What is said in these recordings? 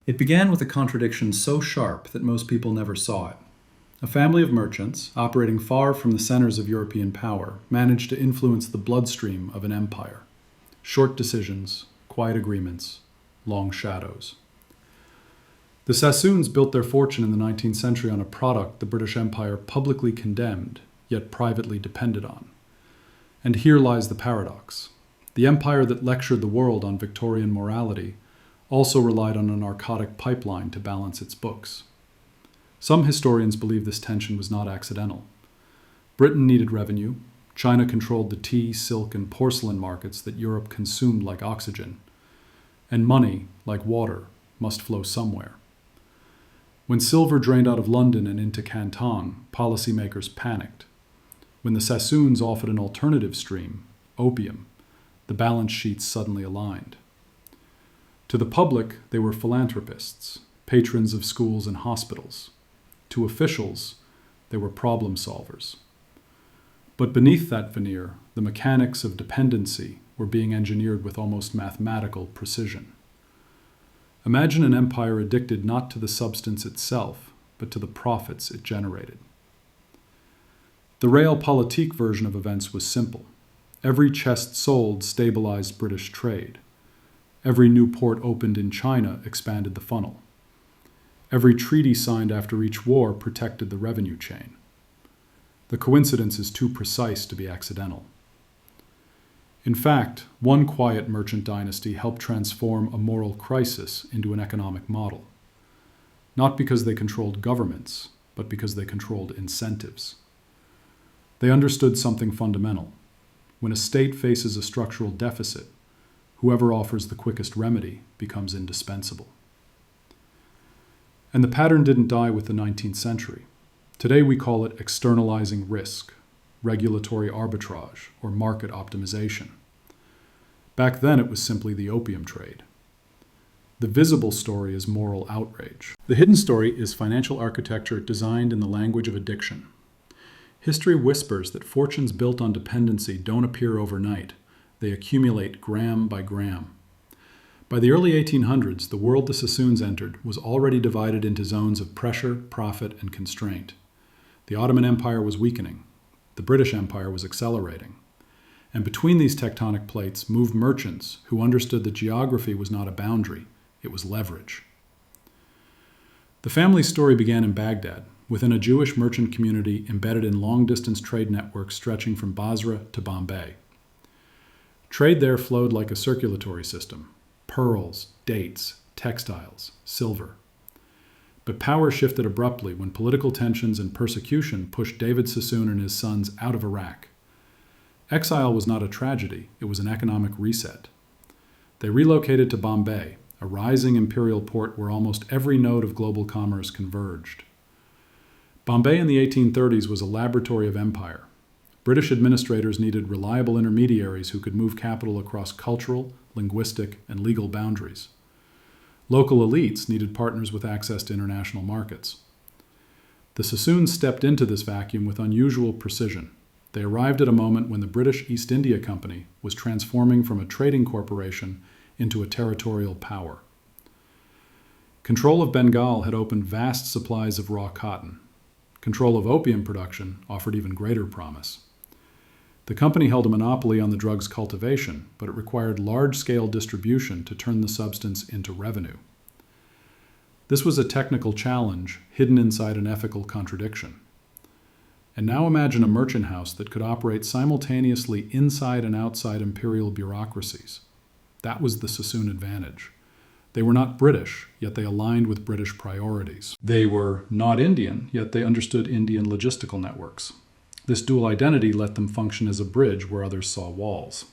It began with a contradiction so sharp that most people never saw it. A family of merchants, operating far from the centers of European power, managed to influence the bloodstream of an empire. Short decisions, quiet agreements, long shadows. The Sassoons built their fortune in the 19th century on a product the British Empire publicly condemned, yet privately depended on. And here lies the paradox. The empire that lectured the world on Victorian morality also relied on a narcotic pipeline to balance its books. Some historians believe this tension was not accidental. Britain needed revenue. China controlled the tea, silk, and porcelain markets that Europe consumed like oxygen. And money, like water, must flow somewhere. When silver drained out of London and into Canton, policymakers panicked. When the Sassoons offered an alternative stream, opium, the balance sheets suddenly aligned. To the public, they were philanthropists, patrons of schools and hospitals. To officials, they were problem solvers. But beneath that veneer, the mechanics of dependency were being engineered with almost mathematical precision. Imagine an empire addicted not to the substance itself, but to the profits it generated. The realpolitik version of events was simple. Every chest sold stabilized British trade. Every new port opened in China expanded the funnel. Every treaty signed after each war protected the revenue chain. The coincidence is too precise to be accidental. In fact, one quiet merchant dynasty helped transform a moral crisis into an economic model. Not because they controlled governments, but because they controlled incentives. They understood something fundamental. When a state faces a structural deficit, whoever offers the quickest remedy becomes indispensable. And the pattern didn't die with the 19th century. Today we call it externalizing risk, regulatory arbitrage, or market optimization. Back then it was simply the opium trade. The visible story is moral outrage. The hidden story is financial architecture designed in the language of addiction. History whispers that fortunes built on dependency don't appear overnight. They accumulate gram by gram. By the early 1800s, the world the Sassoons entered was already divided into zones of pressure, profit, and constraint. The Ottoman Empire was weakening. The British Empire was accelerating. And between these tectonic plates moved merchants who understood that geography was not a boundary, it was leverage. The family's story began in Baghdad, within a Jewish merchant community embedded in long-distance trade networks stretching from Basra to Bombay. Trade there flowed like a circulatory system: pearls, dates, textiles, silver. But power shifted abruptly when political tensions and persecution pushed David Sassoon and his sons out of Iraq. Exile was not a tragedy, it was an economic reset. They relocated to Bombay, a rising imperial port where almost every node of global commerce converged. Bombay in the 1830s was a laboratory of empire. British administrators needed reliable intermediaries who could move capital across cultural, linguistic, and legal boundaries. Local elites needed partners with access to international markets. The Sassoons stepped into this vacuum with unusual precision. They arrived at a moment when the British East India Company was transforming from a trading corporation into a territorial power. Control of Bengal had opened vast supplies of raw cotton. Control of opium production offered even greater promise. The company held a monopoly on the drug's cultivation, but it required large-scale distribution to turn the substance into revenue. This was a technical challenge hidden inside an ethical contradiction. And now imagine a merchant house that could operate simultaneously inside and outside imperial bureaucracies. That was the Sassoon advantage. They were not British, yet they aligned with British priorities. They were not Indian, yet they understood Indian logistical networks. This dual identity let them function as a bridge where others saw walls.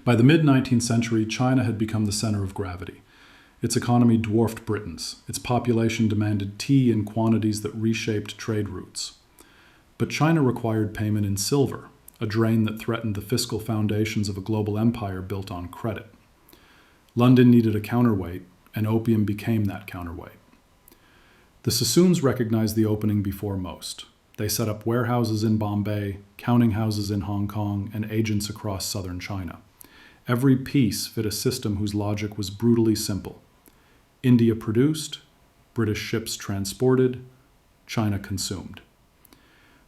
By the mid-19th century, China had become the center of gravity. Its economy dwarfed Britain's. Its population demanded tea in quantities that reshaped trade routes. But China required payment in silver, a drain that threatened the fiscal foundations of a global empire built on credit. London needed a counterweight, and opium became that counterweight. The Sassoons recognized the opening before most. They set up warehouses in Bombay, counting houses in Hong Kong, and agents across southern China. Every piece fit a system whose logic was brutally simple. India produced, British ships transported, China consumed.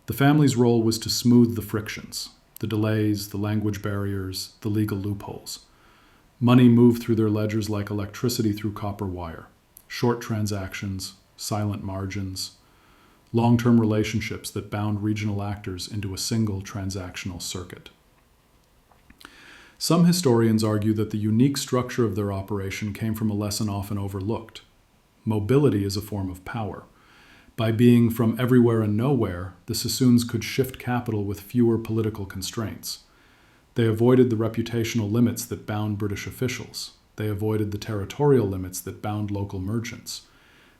The family's role was to smooth the frictions, the delays, the language barriers, the legal loopholes. Money moved through their ledgers like electricity through copper wire. Short transactions, silent margins, long-term relationships that bound regional actors into a single transactional circuit. Some historians argue that the unique structure of their operation came from a lesson often overlooked. Mobility is a form of power. By being from everywhere and nowhere, the Sassoons could shift capital with fewer political constraints. They avoided the reputational limits that bound British officials. They avoided the territorial limits that bound local merchants.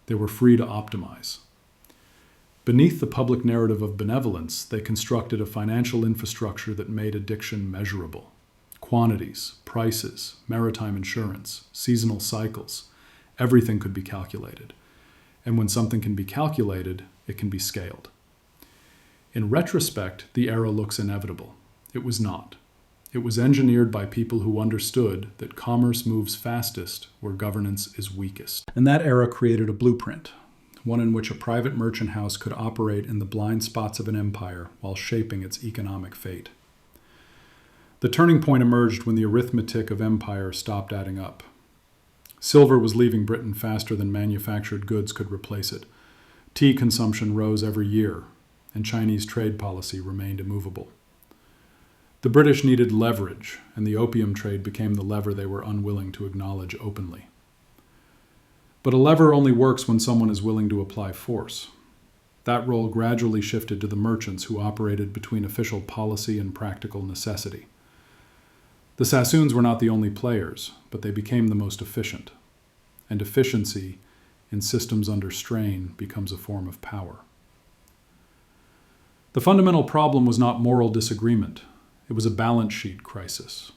They were free to optimize. Beneath the public narrative of benevolence, they constructed a financial infrastructure that made addiction measurable. Quantities, prices, maritime insurance, seasonal cycles, everything could be calculated. And when something can be calculated, it can be scaled. In retrospect, the era looks inevitable. It was not. It was engineered by people who understood that commerce moves fastest where governance is weakest. And that era created a blueprint, one in which a private merchant house could operate in the blind spots of an empire while shaping its economic fate. The turning point emerged when the arithmetic of empire stopped adding up. Silver was leaving Britain faster than manufactured goods could replace it. Tea consumption rose every year, and Chinese trade policy remained immovable. The British needed leverage, and the opium trade became the lever they were unwilling to acknowledge openly. But a lever only works when someone is willing to apply force. That role gradually shifted to the merchants who operated between official policy and practical necessity. The Sassoons were not the only players, but they became the most efficient. And efficiency, in systems under strain, becomes a form of power. The fundamental problem was not moral disagreement. It was a balance sheet crisis.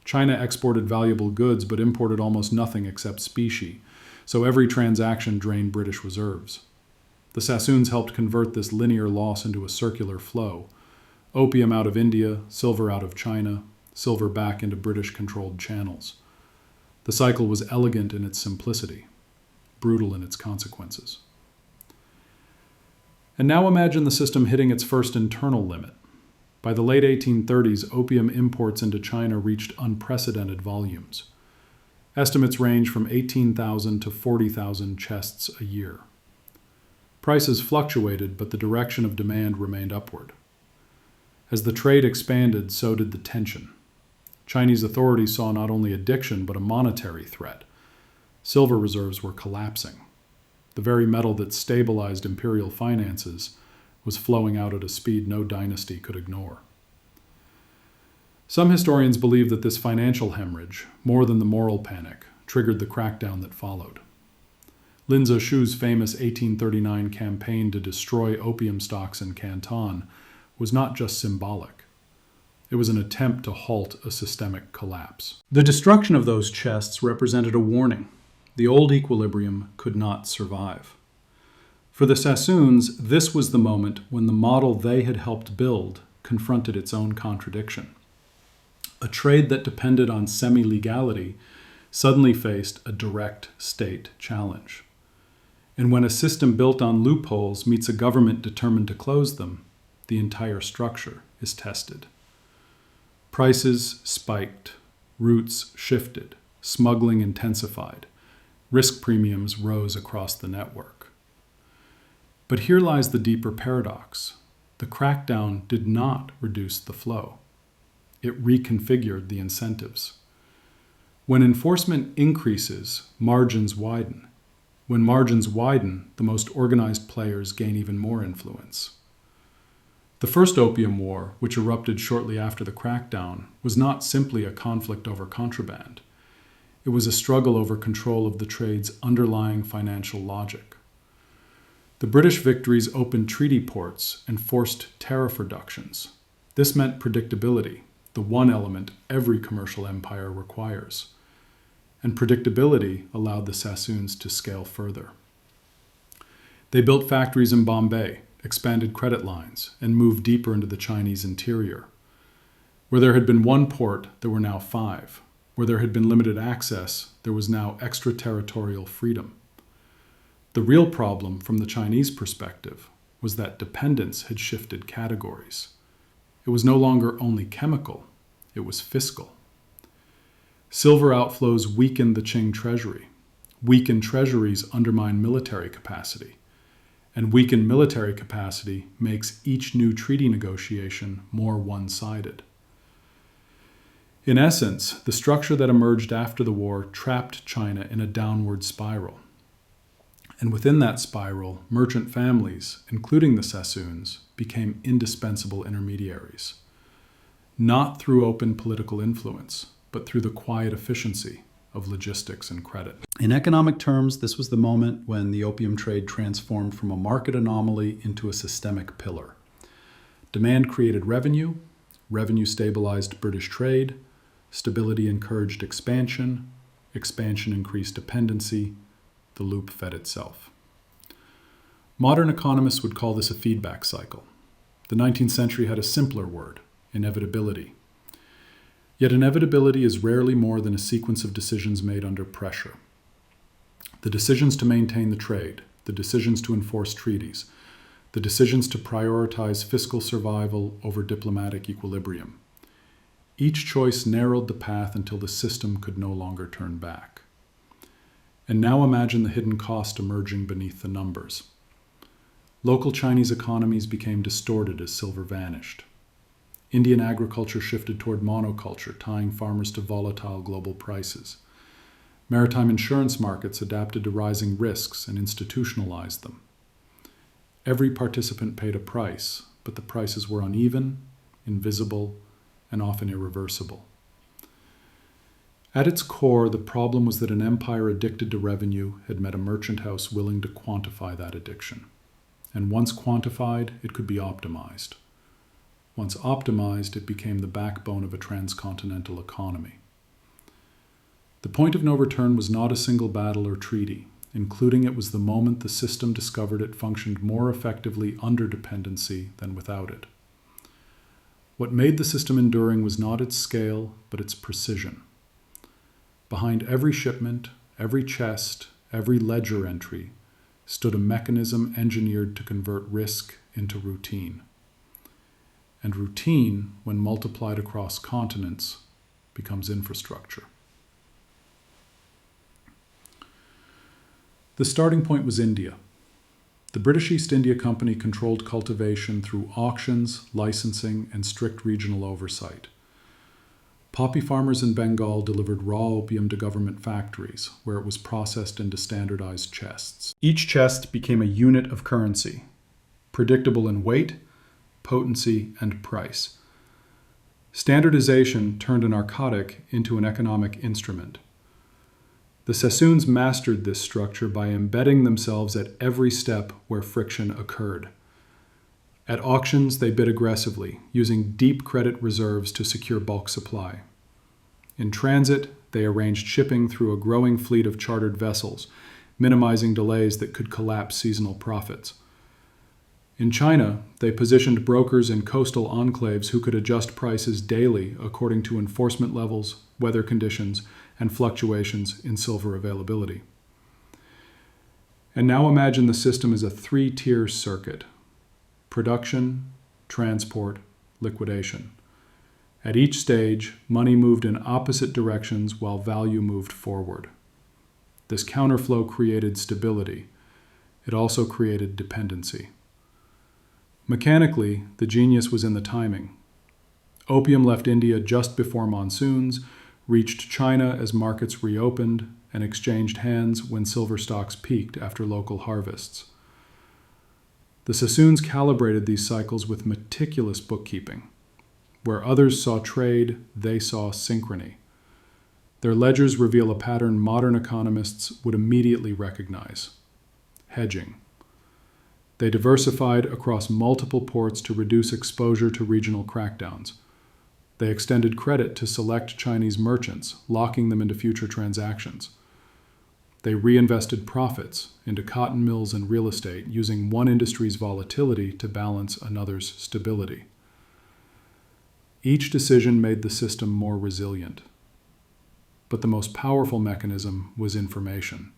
China exported valuable goods but imported almost nothing except specie, so every transaction drained British reserves. The Sassoons helped convert this linear loss into a circular flow. Opium out of India, silver out of China, silver back into British-controlled channels. The cycle was elegant in its simplicity, brutal in its consequences. And now imagine the system hitting its first internal limit. By the late 1830s, opium imports into China reached unprecedented volumes. Estimates range from 18,000 to 40,000 chests a year. Prices fluctuated, but the direction of demand remained upward. As the trade expanded, so did the tension. Chinese authorities saw not only addiction, but a monetary threat. Silver reserves were collapsing. The very metal that stabilized imperial finances was flowing out at a speed no dynasty could ignore. Some historians believe that this financial hemorrhage, more than the moral panic, triggered the crackdown that followed. Lin Zexu's famous 1839 campaign to destroy opium stocks in Canton was not just symbolic. It was an attempt to halt a systemic collapse. The destruction of those chests represented a warning. The old equilibrium could not survive. For the Sassoons, this was the moment when the model they had helped build confronted its own contradiction. A trade that depended on semi-legality suddenly faced a direct state challenge. And when a system built on loopholes meets a government determined to close them, the entire structure is tested. Prices spiked, routes shifted, smuggling intensified, risk premiums rose across the network. But here lies the deeper paradox. The crackdown did not reduce the flow. It reconfigured the incentives. When enforcement increases, margins widen. When margins widen, the most organized players gain even more influence. The first Opium War, which erupted shortly after the crackdown, was not simply a conflict over contraband. It was a struggle over control of the trade's underlying financial logic. The British victories opened treaty ports and forced tariff reductions. This meant predictability, the one element every commercial empire requires. And predictability allowed the Sassoons to scale further. They built factories in Bombay, expanded credit lines, and moved deeper into the Chinese interior. Where there had been one port, there were now 5. Where there had been limited access, there was now extraterritorial freedom. The real problem from the Chinese perspective was that dependence had shifted categories. It was no longer only chemical, it was fiscal. Silver outflows weakened the Qing treasury. Weakened treasuries undermine military capacity. And weakened military capacity makes each new treaty negotiation more one-sided. In essence, the structure that emerged after the war trapped China in a downward spiral. And within that spiral, merchant families, including the Sassoons, became indispensable intermediaries. Not through open political influence, but through the quiet efficiency of logistics and credit. In economic terms, this was the moment when the opium trade transformed from a market anomaly into a systemic pillar. Demand created revenue, revenue stabilized British trade, stability encouraged expansion, expansion increased dependency, the loop fed itself. Modern economists would call this a feedback cycle. The 19th century had a simpler word, inevitability. Yet inevitability is rarely more than a sequence of decisions made under pressure. The decisions to maintain the trade, the decisions to enforce treaties, the decisions to prioritize fiscal survival over diplomatic equilibrium. Each choice narrowed the path until the system could no longer turn back. And now imagine the hidden cost emerging beneath the numbers. Local Chinese economies became distorted as silver vanished. Indian agriculture shifted toward monoculture, tying farmers to volatile global prices. Maritime insurance markets adapted to rising risks and institutionalized them. Every participant paid a price, but the prices were uneven, invisible, and often irreversible. At its core, the problem was that an empire addicted to revenue had met a merchant house willing to quantify that addiction. And once quantified, it could be optimized. Once optimized, it became the backbone of a transcontinental economy. The point of no return was not a single battle or treaty, including it was the moment the system discovered it functioned more effectively under dependency than without it. What made the system enduring was not its scale, but its precision. Behind every shipment, every chest, every ledger entry, stood a mechanism engineered to convert risk into routine. And routine, when multiplied across continents, becomes infrastructure. The starting point was India. The British East India Company controlled cultivation through auctions, licensing, and strict regional oversight. Poppy farmers in Bengal delivered raw opium to government factories, where it was processed into standardized chests. Each chest became a unit of currency, predictable in weight, potency, and price. Standardization turned a narcotic into an economic instrument. The Sassoons mastered this structure by embedding themselves at every step where friction occurred. At auctions, they bid aggressively, using deep credit reserves to secure bulk supply. In transit, they arranged shipping through a growing fleet of chartered vessels, minimizing delays that could collapse seasonal profits. In China, they positioned brokers in coastal enclaves who could adjust prices daily according to enforcement levels, weather conditions, and fluctuations in silver availability. And now imagine the system as a three-tier circuit: production, transport, liquidation. At each stage, money moved in opposite directions while value moved forward. This counterflow created stability. It also created dependency. Mechanically, the genius was in the timing. Opium left India just before monsoons, reached China as markets reopened, and exchanged hands when silver stocks peaked after local harvests. The Sassoons calibrated these cycles with meticulous bookkeeping. Where others saw trade, they saw synchrony. Their ledgers reveal a pattern modern economists would immediately recognize: hedging. They diversified across multiple ports to reduce exposure to regional crackdowns. They extended credit to select Chinese merchants, locking them into future transactions. They reinvested profits into cotton mills and real estate, using one industry's volatility to balance another's stability. Each decision made the system more resilient. but the most powerful mechanism was information.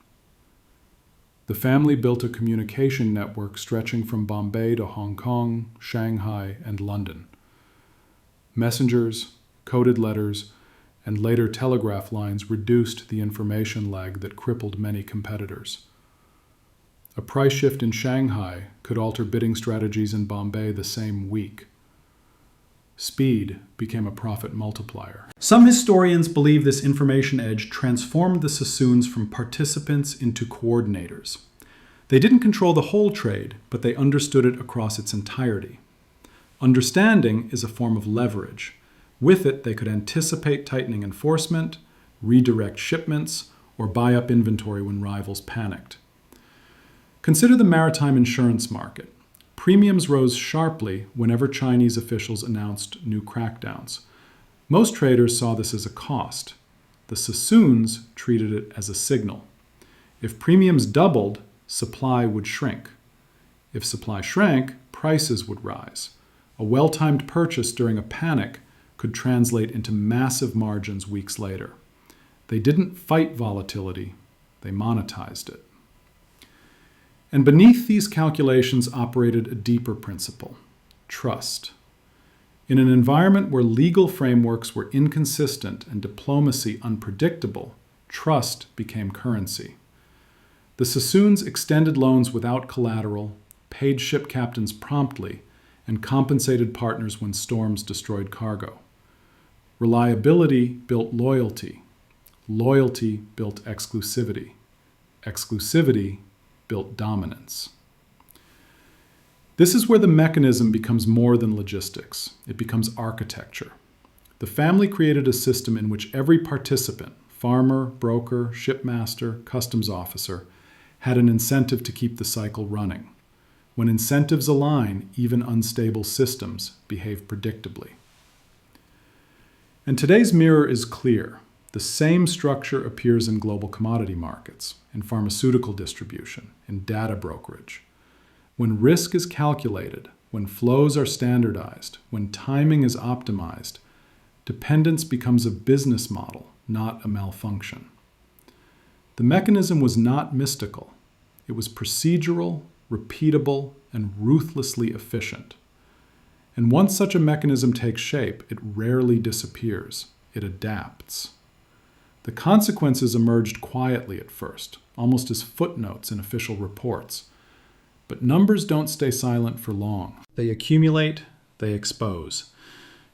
The family built a communication network stretching from Bombay to Hong Kong, Shanghai, and London. Messengers, coded letters, and later telegraph lines reduced the information lag that crippled many competitors. A price shift in Shanghai could alter bidding strategies in Bombay the same week. Speed became a profit multiplier. Some historians believe this information edge transformed the Sassoons from participants into coordinators. They didn't control the whole trade, but they understood it across its entirety. Understanding is a form of leverage. With it, they could anticipate tightening enforcement, redirect shipments, or buy up inventory when rivals panicked. Consider the maritime insurance market. Premiums rose sharply whenever Chinese officials announced new crackdowns. Most traders saw this as a cost. The Sassoons treated it as a signal. If premiums doubled, supply would shrink. If supply shrank, prices would rise. A well-timed purchase during a panic could translate into massive margins weeks later. They didn't fight volatility, they monetized it. And beneath these calculations operated a deeper principle: trust. In an environment where legal frameworks were inconsistent and diplomacy unpredictable, trust became currency. The Sassoons extended loans without collateral, paid ship captains promptly, and compensated partners when storms destroyed cargo. Reliability built loyalty. Loyalty built exclusivity. Exclusivity built dominance. This is where the mechanism becomes more than logistics. It becomes architecture. The family created a system in which every participant, farmer, broker, shipmaster, customs officer, had an incentive to keep the cycle running. When incentives align, even unstable systems behave predictably. And today's mirror is clear. The same structure appears in global commodity markets, in pharmaceutical distribution, in data brokerage. When risk is calculated, when flows are standardized, when timing is optimized, dependence becomes a business model, not a malfunction. The mechanism was not mystical. It was procedural, repeatable, and ruthlessly efficient. And once such a mechanism takes shape, it rarely disappears. It adapts. The consequences emerged quietly at first, almost as footnotes in official reports. But numbers don't stay silent for long. They accumulate, they expose.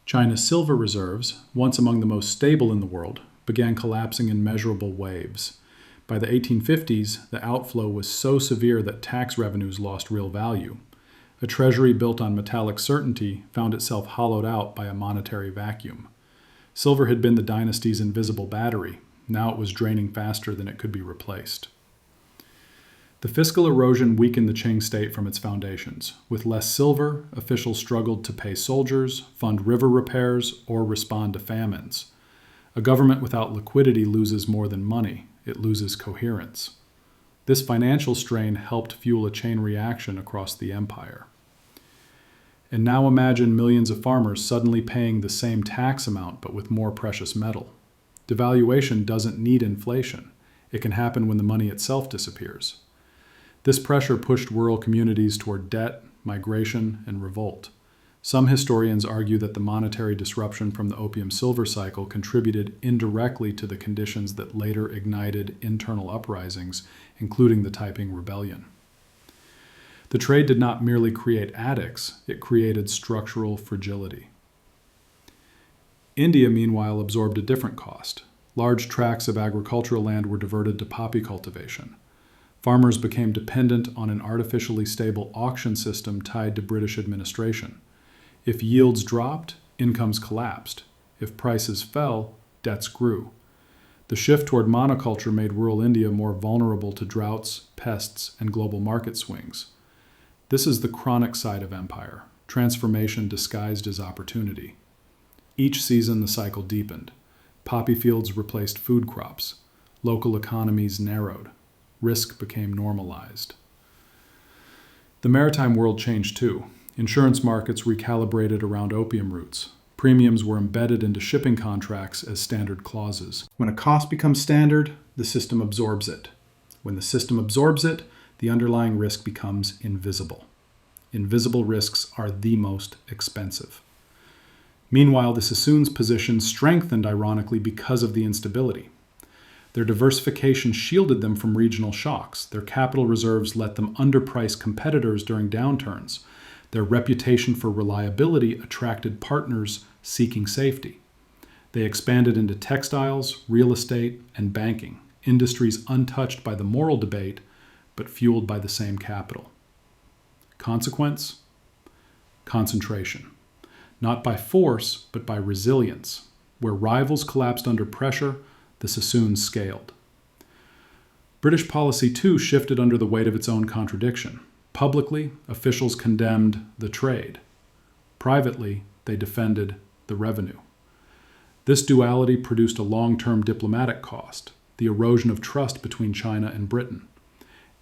China's silver reserves, once among the most stable in the world, began collapsing in measurable waves. By the 1850s, the outflow was so severe that tax revenues lost real value. A treasury built on metallic certainty found itself hollowed out by a monetary vacuum. Silver had been the dynasty's invisible battery. Now it was draining faster than it could be replaced. The fiscal erosion weakened the Qing state from its foundations. With less silver, officials struggled to pay soldiers, fund river repairs, or respond to famines. A government without liquidity loses more than money. It loses coherence. This financial strain helped fuel a chain reaction across the empire. And now imagine millions of farmers suddenly paying the same tax amount but with more precious metal. Devaluation doesn't need inflation. It can happen when the money itself disappears. This pressure pushed rural communities toward debt, migration, and revolt. Some historians argue that the monetary disruption from the opium-silver cycle contributed indirectly to the conditions that later ignited internal uprisings, including the Taiping Rebellion. The trade did not merely create addicts, it created structural fragility. India, meanwhile, absorbed a different cost. Large tracts of agricultural land were diverted to poppy cultivation. Farmers became dependent on an artificially stable auction system tied to British administration. If yields dropped, incomes collapsed. If prices fell, debts grew. The shift toward monoculture made rural India more vulnerable to droughts, pests, and global market swings. This is the chronic side of empire, transformation disguised as opportunity. Each season, the cycle deepened. Poppy fields replaced food crops. Local economies narrowed. Risk became normalized. The maritime world changed too. Insurance markets recalibrated around opium routes. Premiums were embedded into shipping contracts as standard clauses. When a cost becomes standard, the system absorbs it. When the system absorbs it, the underlying risk becomes invisible. Invisible risks are the most expensive. Meanwhile, the Sassoons' position strengthened ironically because of the instability. Their diversification shielded them from regional shocks. Their capital reserves let them underprice competitors during downturns. Their reputation for reliability attracted partners seeking safety. They expanded into textiles, real estate, and banking, industries untouched by the moral debate, but fueled by the same capital. Consequence? Concentration. Not by force, but by resilience. Where rivals collapsed under pressure, the Sassoons scaled. British policy, too, shifted under the weight of its own contradiction. Publicly, officials condemned the trade. Privately, they defended the revenue. This duality produced a long-term diplomatic cost, the erosion of trust between China and Britain.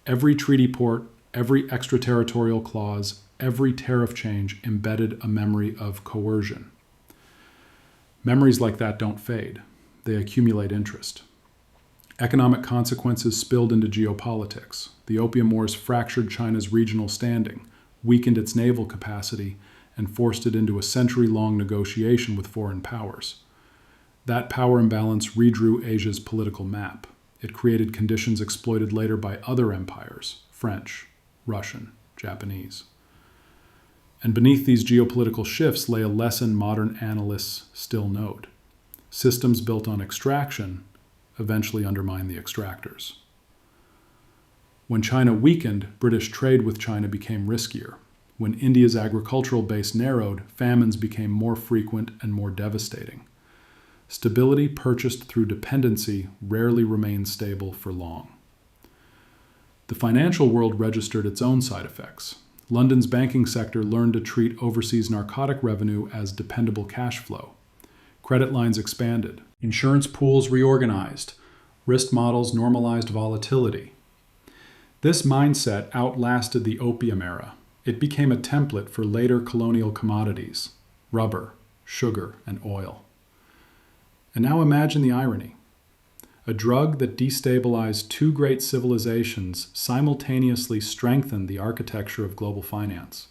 Every treaty port, every extraterritorial clause, every tariff change embedded a memory of coercion. Memories like that don't fade. They accumulate interest. Economic consequences spilled into geopolitics. The Opium Wars fractured China's regional standing, weakened its naval capacity, and forced it into a century-long negotiation with foreign powers. That power imbalance redrew Asia's political map. It created conditions exploited later by other empires, French, Russian, Japanese. And beneath these geopolitical shifts lay a lesson modern analysts still note. Systems built on extraction eventually undermine the extractors. When China weakened, British trade with China became riskier. When India's agricultural base narrowed, famines became more frequent and more devastating. Stability purchased through dependency rarely remains stable for long. The financial world registered its own side effects. London's banking sector learned to treat overseas narcotic revenue as dependable cash flow. Credit lines expanded. Insurance pools reorganized. Risk models normalized volatility. This mindset outlasted the opium era. It became a template for later colonial commodities, rubber, sugar, and oil. And now imagine the irony. A drug that destabilized two great civilizations simultaneously strengthened the architecture of global finance.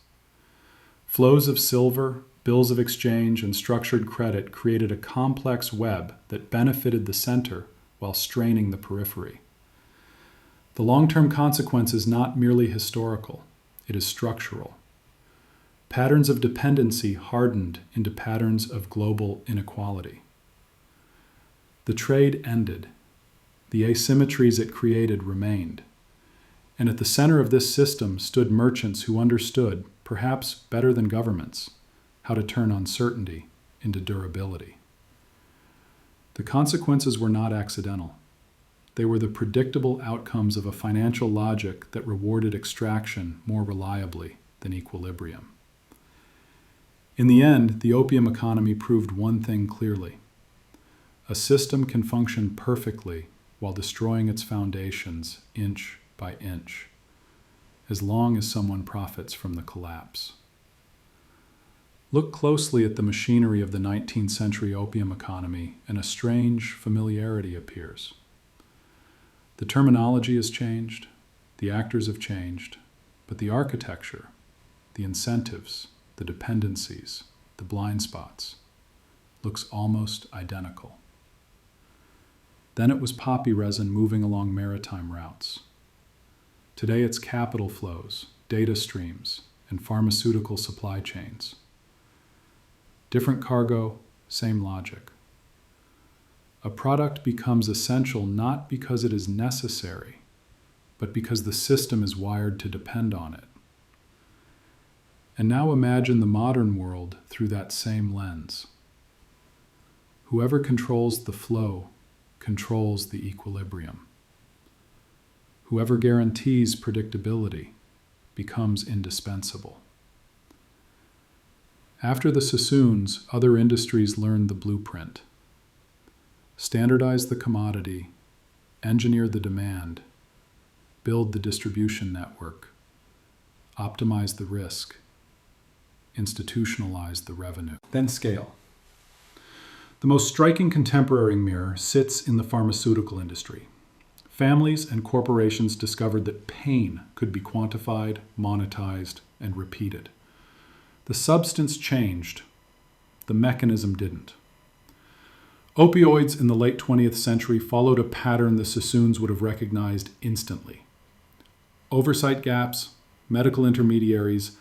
Flows of silver, bills of exchange, and structured credit created a complex web that benefited the center while straining the periphery. The long-term consequence is not merely historical, it is structural. Patterns of dependency hardened into patterns of global inequality. The trade ended. The asymmetries it created remained. And at the center of this system stood merchants who understood, perhaps better than governments, how to turn uncertainty into durability. The consequences were not accidental. They were the predictable outcomes of a financial logic that rewarded extraction more reliably than equilibrium. In the end, the opium economy proved one thing clearly. A system can function perfectly while destroying its foundations inch by inch, as long as someone profits from the collapse. Look closely at the machinery of the 19th century opium economy, and a strange familiarity appears. The terminology has changed, the actors have changed, but the architecture, the incentives, the dependencies, the blind spots, looks almost identical. Then it was poppy resin moving along maritime routes. Today it's capital flows, data streams, and pharmaceutical supply chains. Different cargo, same logic. A product becomes essential not because it is necessary, but because the system is wired to depend on it. And now imagine the modern world through that same lens. Whoever controls the flow controls the equilibrium. Whoever guarantees predictability becomes indispensable. After the Sassoons, other industries learned the blueprint. Standardize the commodity, engineer the demand, build the distribution network, optimize the risk, institutionalize the revenue. Then scale. The most striking contemporary mirror sits in the pharmaceutical industry. Families and corporations discovered that pain could be quantified, monetized, and repeated. The substance changed, the mechanism didn't. Opioids in the late 20th century followed a pattern the Sassoons would have recognized instantly. Oversight gaps, medical intermediaries,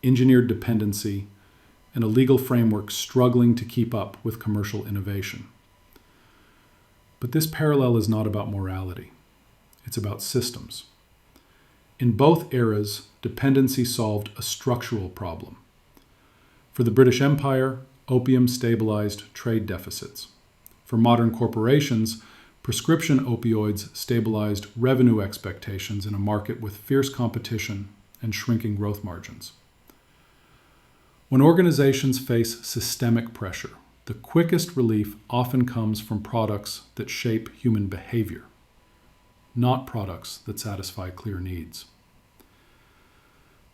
engineered dependency, and a legal framework struggling to keep up with commercial innovation. But this parallel is not about morality. It's about systems. In both eras, dependency solved a structural problem. For the British Empire, opium stabilized trade deficits. For modern corporations, prescription opioids stabilized revenue expectations in a market with fierce competition and shrinking growth margins. When organizations face systemic pressure, the quickest relief often comes from products that shape human behavior, not products that satisfy clear needs.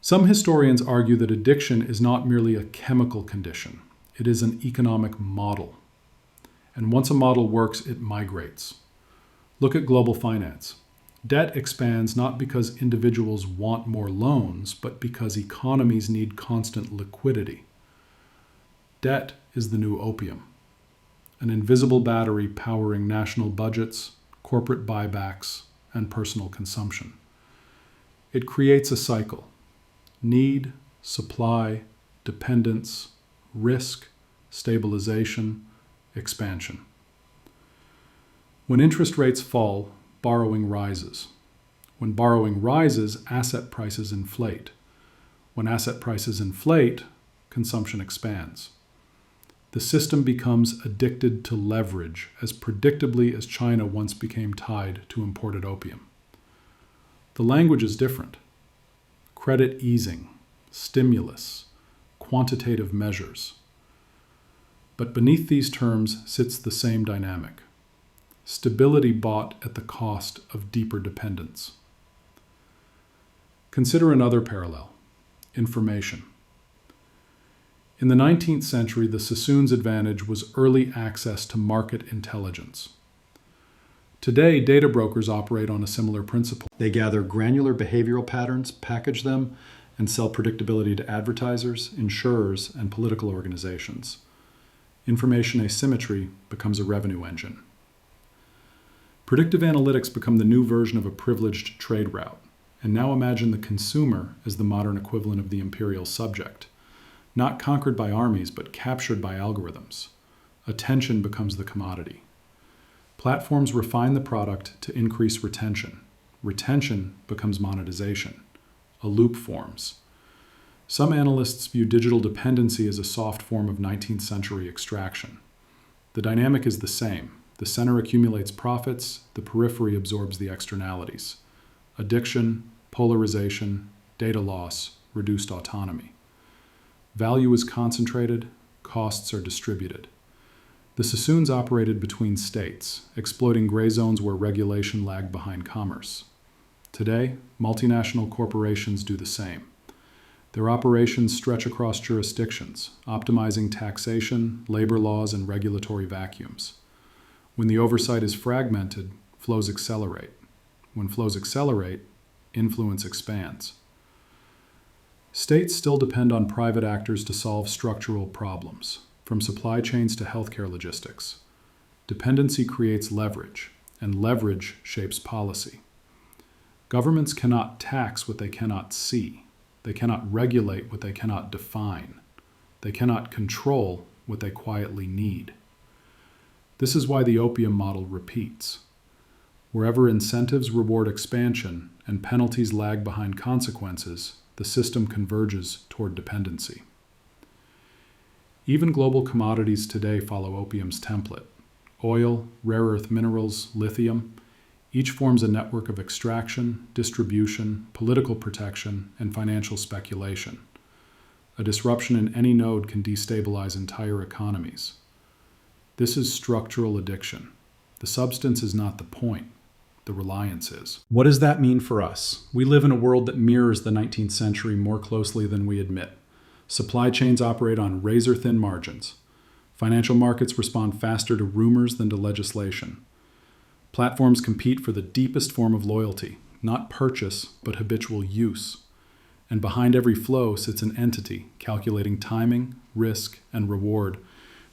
Some historians argue that addiction is not merely a chemical condition, it is an economic model. And once a model works, it migrates. Look at global finance. Debt expands not because individuals want more loans, but because economies need constant liquidity. Debt is the new opium, an invisible battery powering national budgets, corporate buybacks, and personal consumption. It creates a cycle: need, supply, dependence, risk, stabilization, expansion. When interest rates fall, borrowing rises. When borrowing rises, asset prices inflate. When asset prices inflate, consumption expands. The system becomes addicted to leverage, as predictably as China once became tied to imported opium. The language is different. Credit easing, stimulus, quantitative measures. But beneath these terms sits the same dynamic: stability bought at the cost of deeper dependence. Consider another parallel: information. In the 19th century, the Sassoons' advantage was early access to market intelligence. Today, data brokers operate on a similar principle. They gather granular behavioral patterns, package them, and sell predictability to advertisers, insurers, and political organizations. Information asymmetry becomes a revenue engine. Predictive analytics become the new version of a privileged trade route. And now imagine the consumer as the modern equivalent of the imperial subject, not conquered by armies, but captured by algorithms. Attention becomes the commodity. Platforms refine the product to increase retention. Retention becomes monetization. A loop forms. Some analysts view digital dependency as a soft form of 19th century extraction. The dynamic is the same. The center accumulates profits, the periphery absorbs the externalities. Addiction, polarization, data loss, reduced autonomy. Value is concentrated, costs are distributed. The Sassoons operated between states, exploiting gray zones where regulation lagged behind commerce. Today, multinational corporations do the same. Their operations stretch across jurisdictions, optimizing taxation, labor laws, and regulatory vacuums. When the oversight is fragmented, flows accelerate. When flows accelerate, influence expands. States still depend on private actors to solve structural problems, from supply chains to healthcare logistics. Dependency creates leverage, and leverage shapes policy. Governments cannot tax what they cannot see. They cannot regulate what they cannot define. They cannot control what they quietly need. This is why the opium model repeats. Wherever incentives reward expansion and penalties lag behind consequences, the system converges toward dependency. Even global commodities today follow opium's template. Oil, rare earth minerals, lithium, each forms a network of extraction, distribution, political protection, and financial speculation. A disruption in any node can destabilize entire economies. This is structural addiction. The substance is not the point. The reliance is. What does that mean for us? We live in a world that mirrors the 19th century more closely than we admit. Supply chains operate on razor-thin margins. Financial markets respond faster to rumors than to legislation. Platforms compete for the deepest form of loyalty, not purchase, but habitual use. And behind every flow sits an entity calculating timing, risk, and reward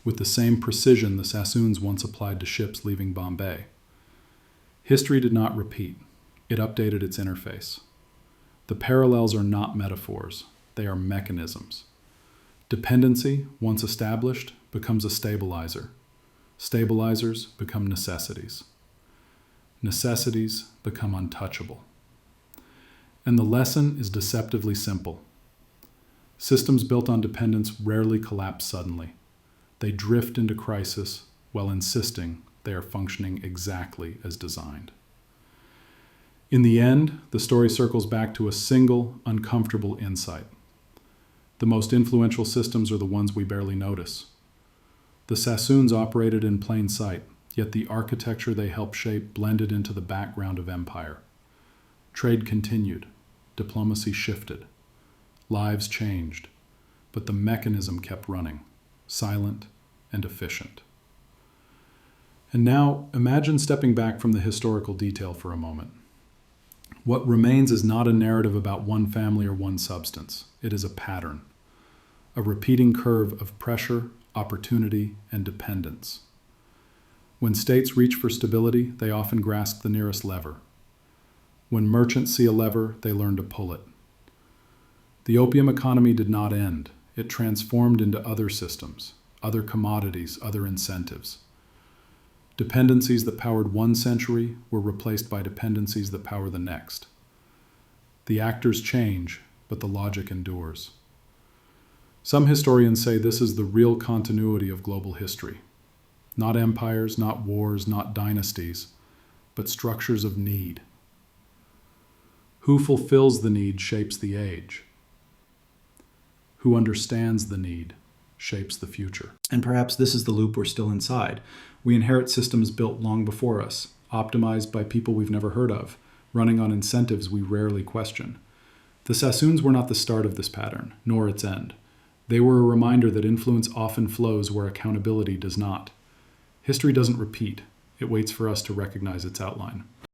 with the same precision the Sassoons once applied to ships leaving Bombay. History did not repeat. It updated its interface. The parallels are not metaphors. They are mechanisms. Dependency, once established, becomes a stabilizer. Stabilizers become necessities. Necessities become untouchable. And the lesson is deceptively simple. Systems built on dependence rarely collapse suddenly. They drift into crisis while insisting they are functioning exactly as designed. In the end, the story circles back to a single, uncomfortable insight. The most influential systems are the ones we barely notice. The Sassoons operated in plain sight, yet the architecture they helped shape blended into the background of empire. Trade continued, diplomacy shifted, lives changed, but the mechanism kept running, silent and efficient. And now, imagine stepping back from the historical detail for a moment. What remains is not a narrative about one family or one substance. It is a pattern, a repeating curve of pressure, opportunity, and dependence. When states reach for stability, they often grasp the nearest lever. When merchants see a lever, they learn to pull it. The opium economy did not end. It transformed into other systems, other commodities, other incentives. Dependencies that powered one century were replaced by dependencies that power the next. The actors change, but the logic endures. Some historians say this is the real continuity of global history. Not empires, not wars, not dynasties, but structures of need. Who fulfills the need shapes the age. Who understands the need shapes the future. And perhaps this is the loop we're still inside. We inherit systems built long before us, optimized by people we've never heard of, running on incentives we rarely question. The Sassoons were not the start of this pattern, nor its end. They were a reminder that influence often flows where accountability does not. History doesn't repeat. It waits for us to recognize its outline.